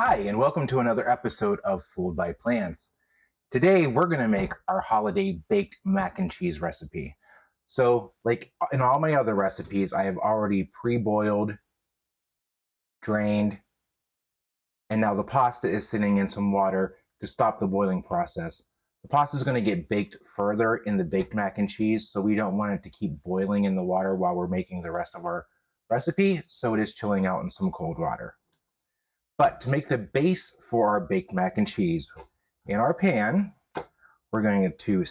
Hi, and welcome to another episode of Fooled by Plants. Today, we're going to make our holiday baked mac and cheese recipe. So, like in all my other recipes, I have already pre-boiled, drained, and now the pasta is sitting in some water to stop the boiling process. The pasta is going to get baked further in the baked mac and cheese, so we don't want it to keep boiling in the water while we're making the rest of our recipe, so it is chilling out in some cold water. But to make the base for our baked mac and cheese, in our pan, we're going to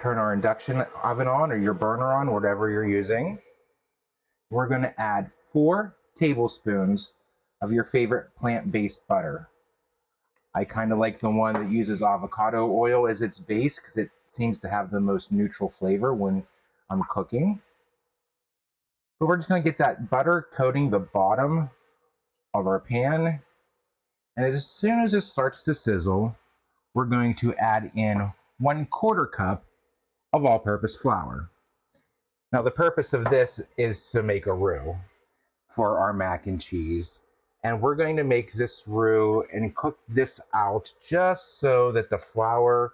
turn our induction oven on or your burner on, whatever you're using. We're going to add 4 tablespoons of your favorite plant-based butter. I kind of like the one that uses avocado oil as its base because it seems to have the most neutral flavor when I'm cooking. But we're just going to get that butter coating the bottom of our pan. And as soon as it starts to sizzle, we're going to add in 1/4 cup of all-purpose flour. Now the purpose of this is to make a roux for our mac and cheese. And we're going to make this roux and cook this out just so that the flour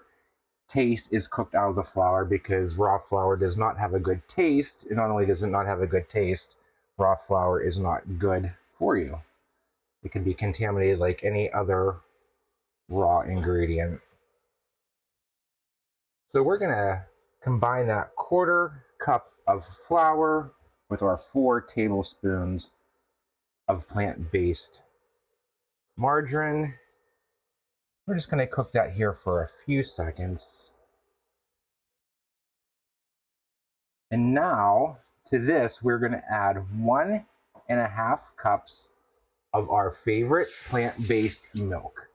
taste is cooked out of the flour, because raw flour does not have a good taste. And not only does it not have a good taste, raw flour is not good for you. It can be contaminated like any other raw ingredient. So we're going to combine that 1/4 cup of flour with our 4 tablespoons of plant-based margarine. We're just going to cook that here for a few seconds. And now to this, we're going to add 1.5 cups of our favorite plant-based milk.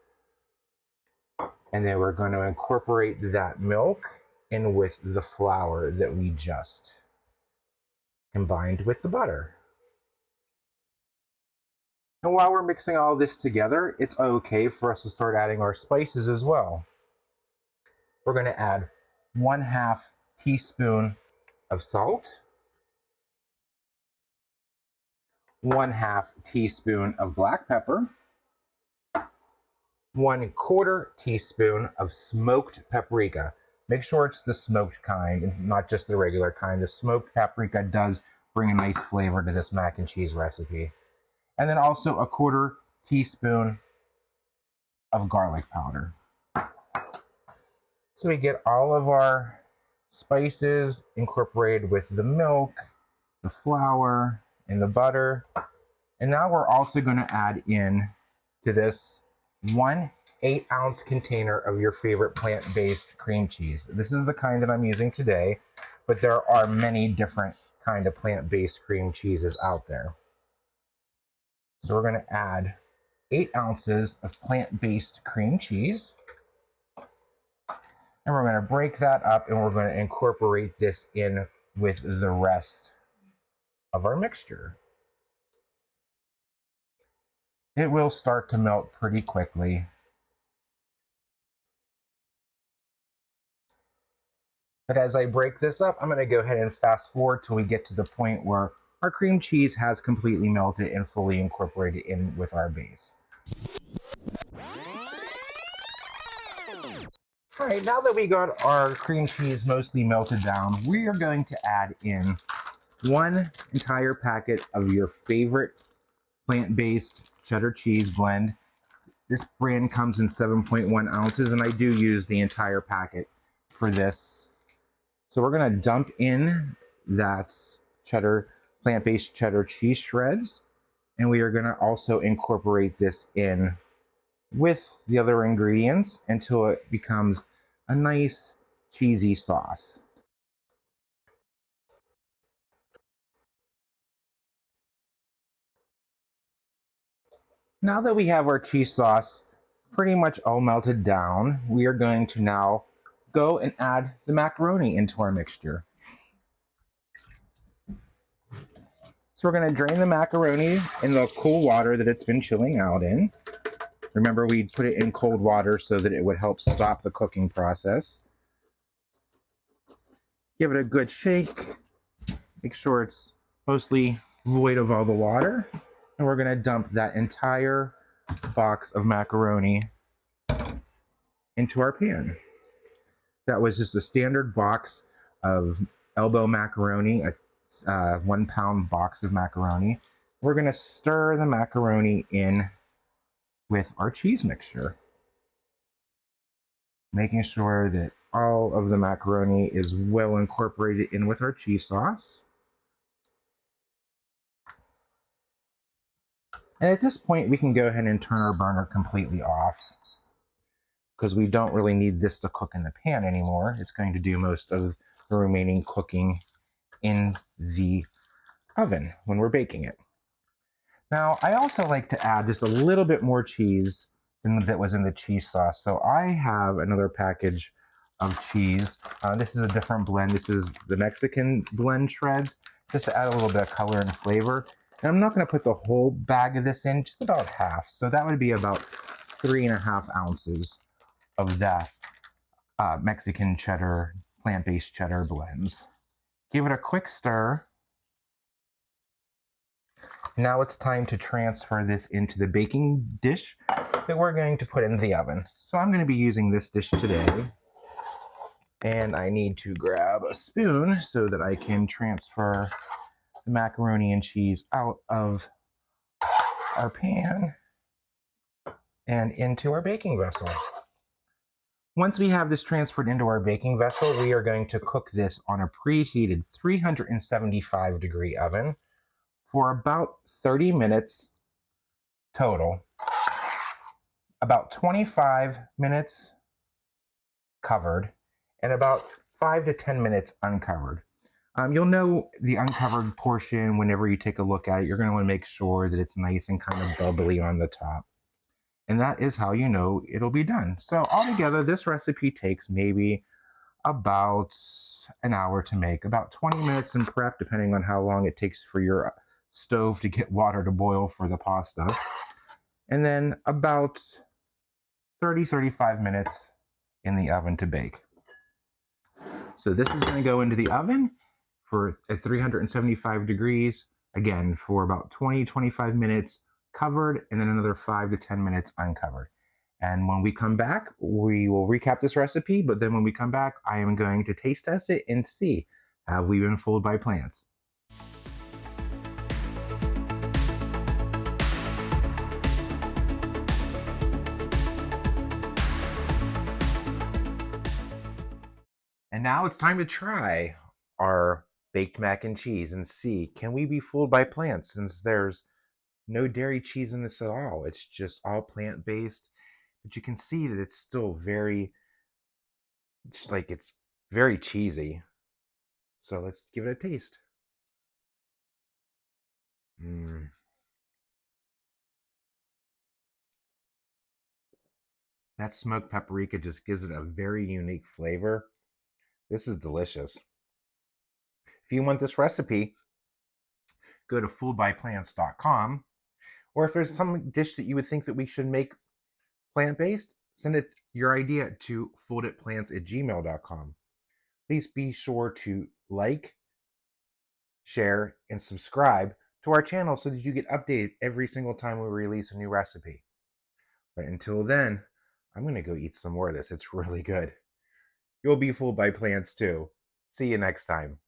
And then we're going to incorporate that milk in with the flour that we just combined with the butter. And while we're mixing all this together, it's okay for us to start adding our spices as well. We're going to add 1/2 teaspoon of salt, 1/2 teaspoon of black pepper, 1/4 teaspoon of smoked paprika. Make sure it's the smoked kind and not just the regular kind. The smoked paprika does bring a nice flavor to this mac and cheese recipe. And then also 1/4 teaspoon of garlic powder. So we get all of our spices incorporated with the milk, the flour, and the butter. And now we're also going to add in to this 1 8-ounce container of your favorite plant-based cream cheese. This is the kind that I'm using today, but there are many different kind of plant-based cream cheeses out there. So we're going to add 8 ounces of plant-based cream cheese. And we're going to break that up and we're going to incorporate this in with the rest of our mixture. It will start to melt pretty quickly. But as I break this up, I'm going to go ahead and fast forward till we get to the point where our cream cheese has completely melted and fully incorporated in with our base. All right, now that we got our cream cheese mostly melted down, we are going to add in 1 entire packet of your favorite plant-based cheddar cheese blend. This brand comes in 7.1 ounces, and I do use the entire packet for this. So we're going to dump in that plant-based cheddar cheese shreds, and we are going to also incorporate this in with the other ingredients until it becomes a nice cheesy sauce. Now that we have our cheese sauce pretty much all melted down, we are going to now go and add the macaroni into our mixture. So we're going to drain the macaroni in the cool water that it's been chilling out in. Remember, we put it in cold water so that it would help stop the cooking process. Give it a good shake. Make sure it's mostly void of all the water. And we're going to dump that entire box of macaroni into our pan. That was just a standard box of elbow macaroni, a 1 pound box of macaroni. We're going to stir the macaroni in with our cheese mixture, making sure that all of the macaroni is well incorporated in with our cheese sauce. And at this point, we can go ahead and turn our burner completely off because we don't really need this to cook in the pan anymore. It's going to do most of the remaining cooking in the oven when we're baking it. Now, I also like to add just a little bit more cheese than that was in the cheese sauce. So I have another package of cheese. This is a different blend. This is the Mexican blend shreds, just to add a little bit of color and flavor. And I'm not going to put the whole bag of this in, just about half. So that would be about 3.5 ounces of that Mexican cheddar, plant-based cheddar blends. Give it a quick stir. Now it's time to transfer this into the baking dish that we're going to put in the oven. So I'm going to be using this dish today. And I need to grab a spoon so that I can transfer the macaroni and cheese out of our pan and into our baking vessel. Once we have this transferred into our baking vessel, we are going to cook this on a preheated 375-degree oven for about 30 minutes total. About 25 minutes covered and about 5 to 10 minutes uncovered. You'll know the uncovered portion whenever you take a look at it. You're going to want to make sure that it's nice and kind of bubbly on the top. And that is how you know it'll be done. So altogether, this recipe takes maybe about an hour to make, about 20 minutes in prep, depending on how long it takes for your stove to get water to boil for the pasta. And then about 30-35 minutes in the oven to bake. So this is going to go into the oven at 375 degrees, again, for about 20-25 minutes covered, and then another 5 to 10 minutes uncovered. And when we come back, we will recap this recipe, but then when we come back, I am going to taste test it and see, have we been fooled by plants? And now it's time to try our baked mac and cheese and see, can we be fooled by plants since there's no dairy cheese in this at all? It's just all plant-based, but you can see that it's still very, it's very cheesy. So let's give it a taste. That smoked paprika just gives it a very unique flavor. This is delicious. If you want this recipe, go to fooledbyplants.com. Or if there's some dish that you would think that we should make plant-based, send your idea to fooleditplants@gmail.com. Please be sure to like, share, and subscribe to our channel so that you get updated every single time we release a new recipe. But until then, I'm going to go eat some more of this. It's really good. You'll be fooled by plants too. See you next time.